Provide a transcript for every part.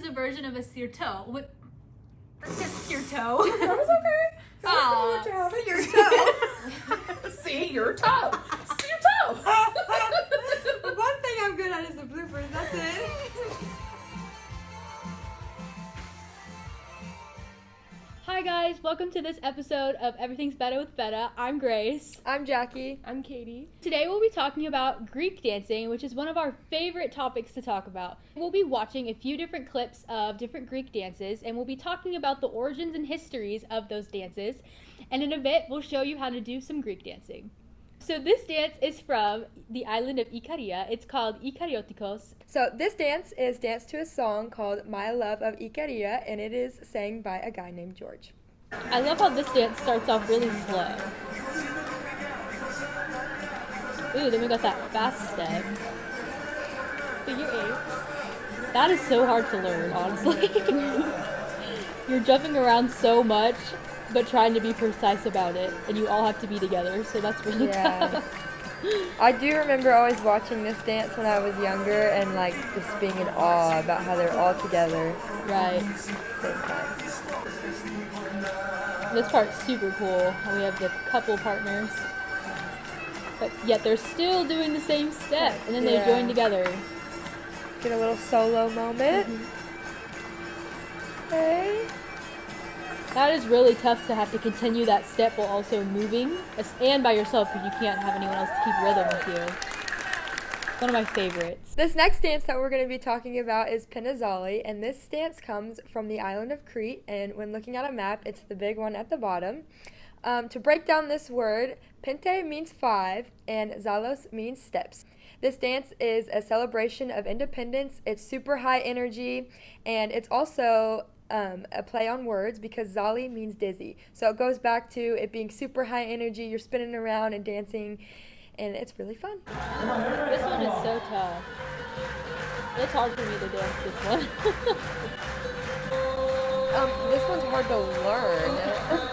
a version of a sirto. What? Sirto. That was okay. Oh, Sirto. See your toe. Sirto. One thing I'm good at is the bloopers. That's it. Hi guys, welcome to this episode of Everything's Better with Betta. I'm Grace. I'm Jackie. I'm Katie. Today we'll be talking about Greek dancing, which is one of our favorite topics to talk about. We'll be watching a few different clips of different Greek dances, and we'll be talking about the origins and histories of those dances. And in a bit, we'll show you how to do some Greek dancing. So this dance is from the island of Ikaria. It's called Ikariotikos. So this dance is danced to a song called My Love of Ikaria, and it is sang by a guy named George. I love how this dance starts off really slow. Ooh, then we got that fast step. Figure eight. That is so hard to learn, honestly. You're jumping around so much, but trying to be precise about it, and you all have to be together, so that's really tough. I do remember always watching this dance when I was younger and like just being in awe about how they're all together. Right. At the same time. This part's super cool. We have the couple partners, but yet they're still doing the same step, and then they join together. Get a little solo moment. Okay. That is really tough to have to continue that step while also moving, and by yourself because you can't have anyone else to keep rhythm with you. One of my favorites. This next dance that we're going to be talking about is Pinazali, and this dance comes from the island of Crete, and when looking at a map, it's the big one at the bottom. To break down this word, Pinte means 5, and Zalos means steps. This dance is a celebration of independence. It's super high energy, and it's also a play on words because Zali means dizzy. So it goes back to it being super high energy. You're spinning around and dancing, and it's really fun. This one is so tough. It's hard for me to dance this one. This one's hard to learn. Yeah.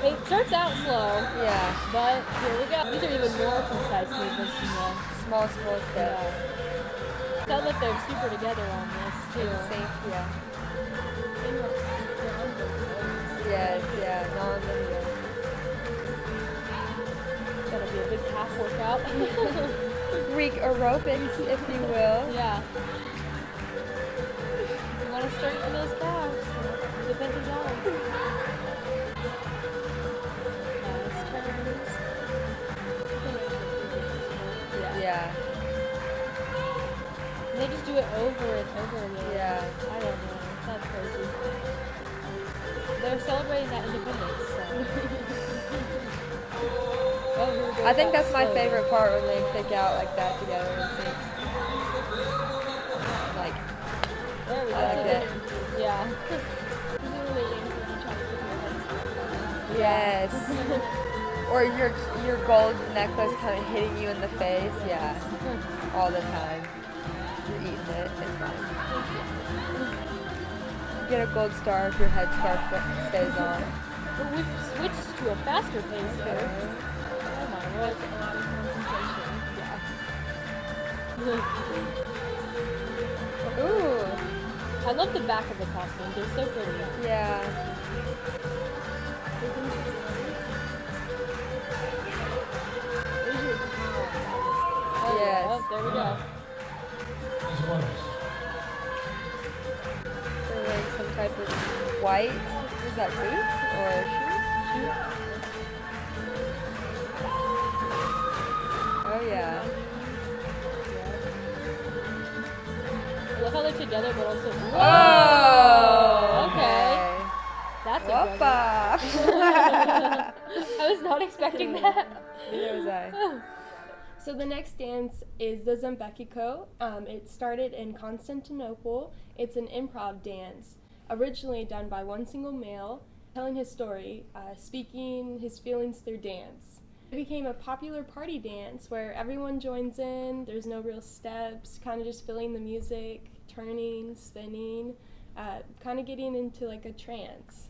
It starts out slow. Yeah. But here we go. These are even more precise movements than the Small steps. yeah. Sounds like they're super together on this too. Safe, yeah. Yes, yeah, non-linear. It's gonna be a big calf workout. Greek aerobics, if you will. Yeah. You want to strengthen those calves. Depends on nice turns. Yeah. And they just do it over and over again. Yeah. I don't know. That's crazy. They're celebrating that independence. So. Oh, here we go. I think that's my favorite part when they pick out like that together and sing. Like, There we go. I like it. Yeah. Yes. Or your gold necklace kind of hitting you in the face. Yeah. All the time. You're eating it. It's fine. You get a gold star if your headscarf stays on. But we've switched to a faster pace here. Oh my lord. Yeah. Ooh. I love the back of the costumes. They're so pretty. Yeah. Oh, Yes. Oh, there we go. They're wearing some type of white, is that boots or shoes? Oh yeah. I love how they're together, but also. Oh! Okay. That's aggressive. Whoppa! I was not expecting that. Neither was I. So the next dance is the Zambekiko. It started in Constantinople. It's an improv dance, originally done by one single male, telling his story, speaking his feelings through dance. It became a popular party dance where everyone joins in, there's no real steps, kind of just feeling the music, turning, spinning, kind of getting into like a trance.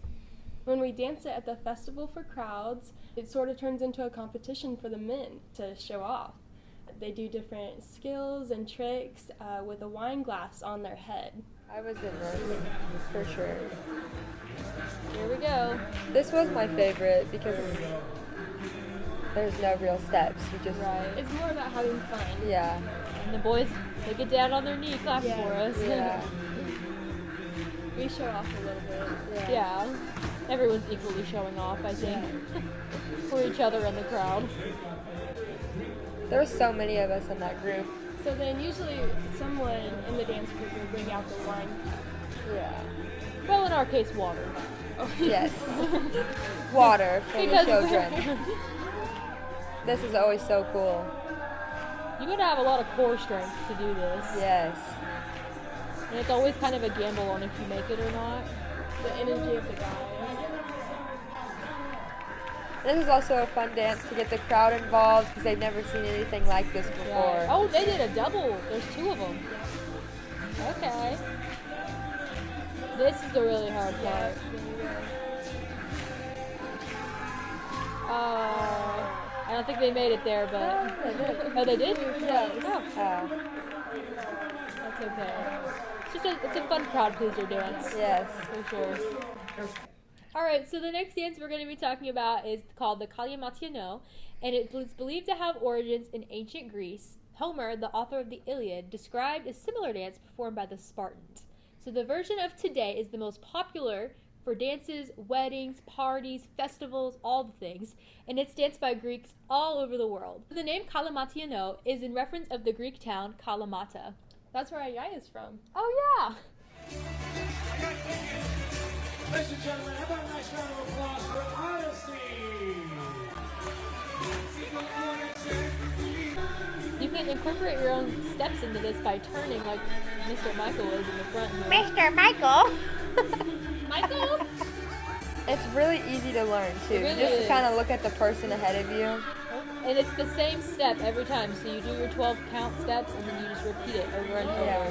When we dance it at the festival for crowds, it sort of turns into a competition for the men to show off. They do different skills and tricks with a wine glass on their head. I was in this, for sure. Here we go. This was my favorite because there's no real steps. You just, Right. It's more about having fun. yeah. And the boys, they get down on their knee, clap Yeah. for us. Yeah. We show off a little bit. Yeah. Everyone's equally showing off, I think, for each other and the crowd. There were so many of us in that group. So then usually someone in the dance group will bring out the wine cup. Yeah. Well, in our case, water. Yes. Water for the Because children. This is always so cool. you gotta have a lot of core strength to do this. Yes. And it's always kind of a gamble on if you make it or not. The energy of the guys. This is also a fun dance to get the crowd involved because they've never seen anything like this before. Yeah. Oh, they did a double. There's 2 of them. Okay. This is the really hard part. I don't think they made it there, but... Oh, they did? Yes. Oh, Oh, that's okay. It's a fun crowd pleaser dance. yes. For sure. Alright, so the next dance we're going to be talking about is called the Kalamatiano, and it is believed to have origins in ancient Greece. Homer, the author of the Iliad, described a similar dance performed by the Spartans. So the version of today is the most popular for dances, weddings, parties, festivals, all the things, and it's danced by Greeks all over the world. The name Kalamatiano is in reference of the Greek town Kalamata. That's where Ayai is from. Oh yeah! Ladies and gentlemen, how about a nice round of applause for Odyssey? You can incorporate your own steps into this by turning like Mr. Michael is in the front here. Mr. Michael. Michael? It's really easy to learn too. It really You just is. kind of look at the person ahead of you. And it's the same step every time. So you do your 12 count steps and then you just repeat it over and over. Yeah.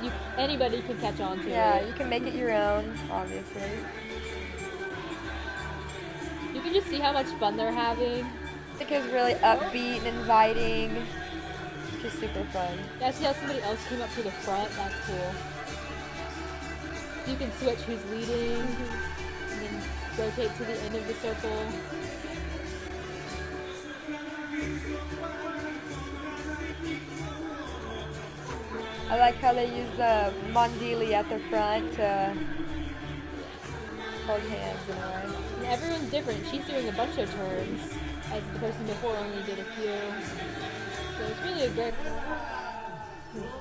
So anybody can catch on to Yeah, it. you can make it your own, obviously. You can just see how much fun they're having. Music is really upbeat and inviting. Just super fun. Yeah, see how somebody else came up to the front? That's cool. You can switch who's leading and then rotate to the end of the circle. I like how they use the mandili at the front to hold hands in a way. And everyone's different. She's doing a bunch of turns, as the person before only did a few. So it's really a great.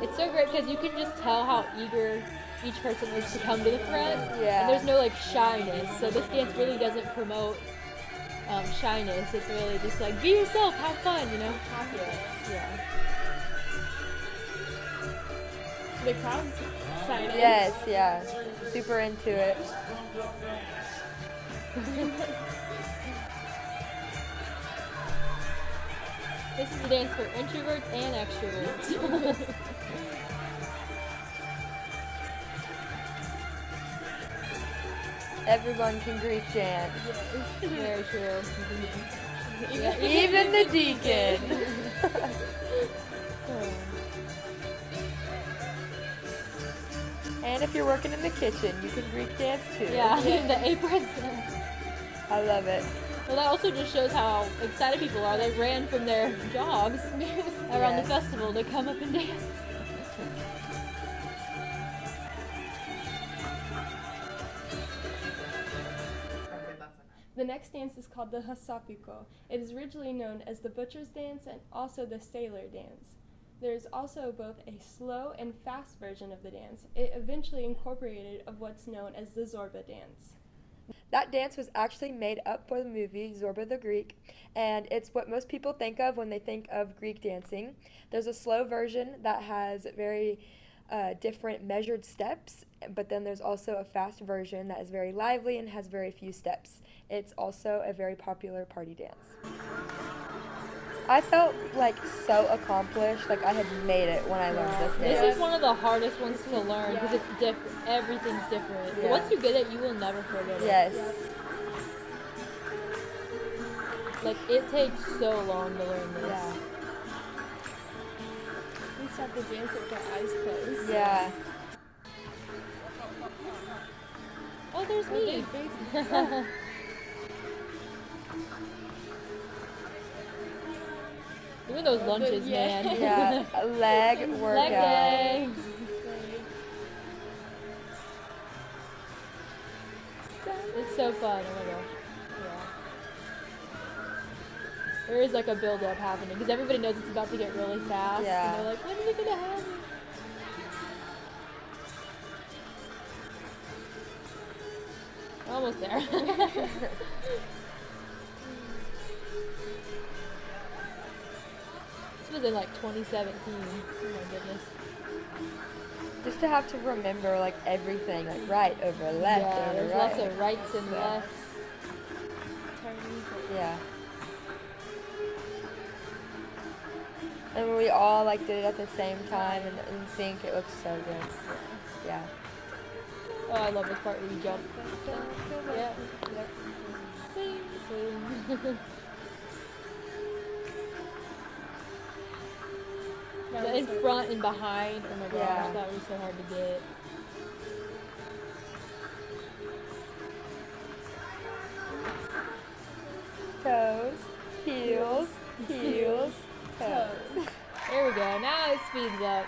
It's so great because you can just tell how eager each person is to come to the front. Yeah. And there's no like shyness. So this dance really doesn't promote shyness. It's really just like be yourself, have fun, you know. Yeah. The crowd's excited. Yes, yeah. Super into it. This is a dance for introverts and extroverts. Everyone can Greek dance. Very true. Even the deacon. And if you're working in the kitchen, you can Greek dance too. Yeah, the aprons. I love it. Well, that also just shows how excited people are. They ran from their jobs around the Yes. festival to come up and dance. The next dance is called the Hasapiko. It is originally known as the Butcher's Dance and also the Sailor Dance. There is also both a slow and fast version of the dance. It eventually incorporated of what's known as the Zorba dance. That dance was actually made up for the movie Zorba the Greek, and it's what most people think of when they think of Greek dancing. There's a slow version that has very different measured steps, but then there's also a fast version that is very lively and has very few steps. It's also a very popular party dance. I felt like so accomplished, like I had made it when I learned this dance. This is one of the hardest ones to learn because it's different. Everything's different. But Yeah. once you get it, you will never forget it. Yes. Like, it takes so long to learn this. Yeah. have to dance with our eyes closed. Yeah. Oh, there's me. Look at those lunches, yeah. man. Yeah. A leg workout. Leg day. It's so fun. Oh my gosh. Yeah. There is like a build up happening because everybody knows it's about to get really fast. Yeah. And they're like, when is it gonna happen? We're almost there. This was in like 2017. Oh my goodness. Just to have to remember like everything, like right over left Yeah, over there's right. lots of rights and Yeah. lefts. Yeah. And we all like did it at the same time and in sync. It looks so good. Yeah. Oh, I love this part where you jump. Yeah. Swing, swing. The in front and behind. Oh my gosh, Yeah. that was so hard to get. Toes, heels, heels, toes. There we go. Now it speeds up.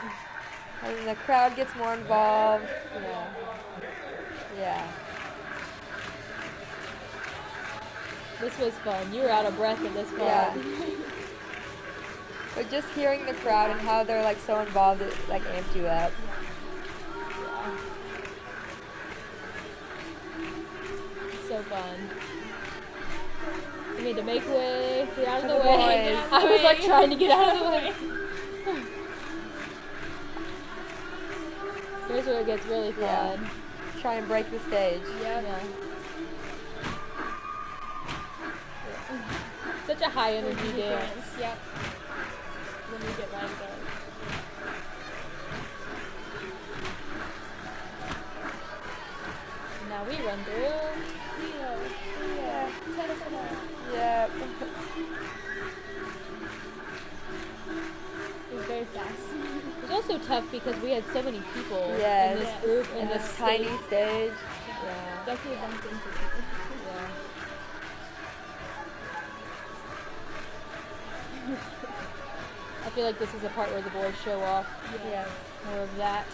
And then the crowd gets more involved. Yeah. Yeah. This was fun. You were out of breath at this part. Yeah. But just hearing the crowd and how they're like so involved, it like amped you up. Yeah. It's so fun. We need to make way. Get out of the For the way. boys. I was like trying to get out of the way. Here's where it gets really fun. Yeah. Try and break the stage. Yeah. Such a high energy dance. Yep. Then we get lined up. And now we run through. Yeah. Yeah. It was very fast. It was also tough because we had so many people Yes. in this group In and this tiny stage. Yeah. Definitely bumped into people. Yeah. I feel like this is the part where the boys show off Yeah. more of that.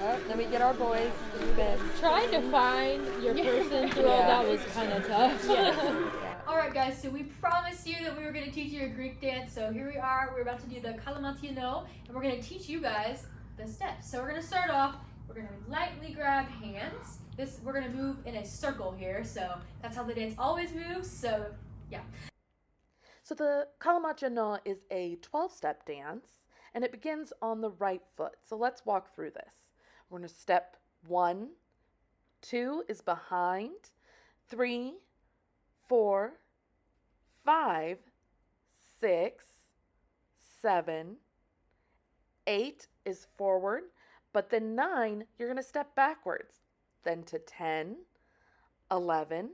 Oh, then we get our boys to spin. Trying to find your person through all Yeah. that was kind of tough. Yeah. Alright guys, so we promised you that we were going to teach you a Greek dance, so here we are. We're about to do the Kalamatiano, and we're going to teach you guys the steps. So we're going to start off, we're going to lightly grab hands. We're going to move in a circle here, so that's how the dance always moves, so yeah. So the Kalamatiano is a 12-step dance, and it begins on the right foot. So let's walk through this. We're going to step 1, 2 is behind, 3, 4, 5, 6, 7, 8 is forward, but then 9, you're going to step backwards, then to 10, 11,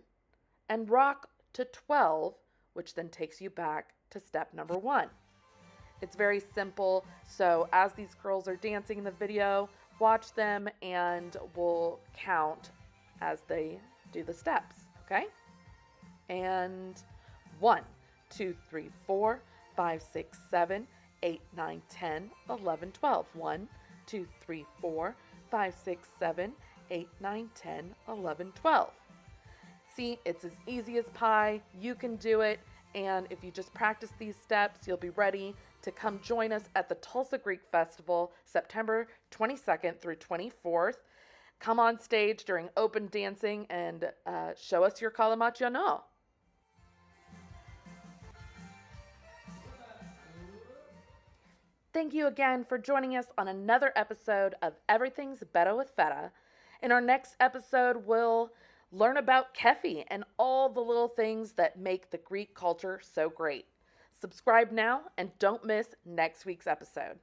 and rock to 12, which then takes you back to step number 1. It's very simple, so as these girls are dancing in the video, watch them and we'll count as they do the steps, okay? And 1, 2, 3, 4, 5, 6, 7, 8, 9, 10, 11, 12. 1, 2, 3, 4, 5, 6, 7, 8, 9, 10, 11, 12. See, it's as easy as pie. You can do it. And if you just practice these steps, you'll be ready to come join us at the Tulsa Greek Festival, September 22nd through 24th. Come on stage during open dancing and show us your Kalamatiano. Thank you again for joining us on another episode of Everything's Better with Feta. In our next episode, we'll learn about kefi and all the little things that make the Greek culture so great. Subscribe now and don't miss next week's episode.